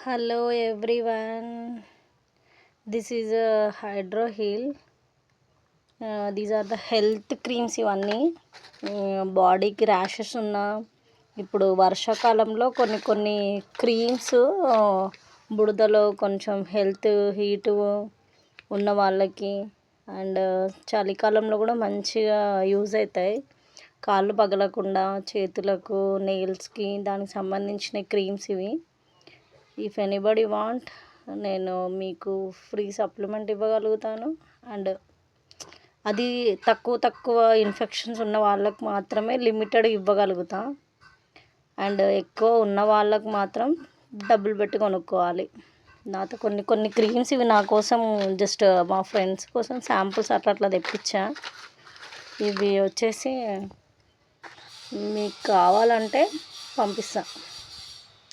Hello everyone. This is a Hydro Heal. These are the health creams ఇవన్నీ బాడీకి rashes ఉన్న ఇప్పుడు వర్షాకాలంలో కొన్ని క్రీమ్స్ బుడదలో కొంచెం హెల్త్ హీట్ ఉన్న వాళ్ళకి అండ్ చలికాలంలో కూడా మంచిగా యూజ్ అవుతాయి. కాళ్ళు పగలకుండా చేతులకు నెయిల్స్కి దానికి సంబంధించిన క్రీమ్స్ ఇవి. ఇఫ్ ఎనీబడి వాంట్ నేను మీకు ఫ్రీ సప్లిమెంట్ ఇవ్వగలుగుతాను. అండ్ అది తక్కువ ఇన్ఫెక్షన్స్ ఉన్న వాళ్ళకు మాత్రమే లిమిటెడ్ ఇవ్వగలుగుతా. అండ్ ఎక్కువ ఉన్న వాళ్ళకు మాత్రం డబ్బులు పెట్టి కొనుక్కోవాలి. నాతో కొన్ని క్రీమ్స్ ఇవి నా కోసం జస్ట్ మా ఫ్రెండ్స్ కోసం శాంపుల్స్ అట్లా తెప్పించా. ఇవి వచ్చేసి మీకు కావాలంటే పంపిస్తా.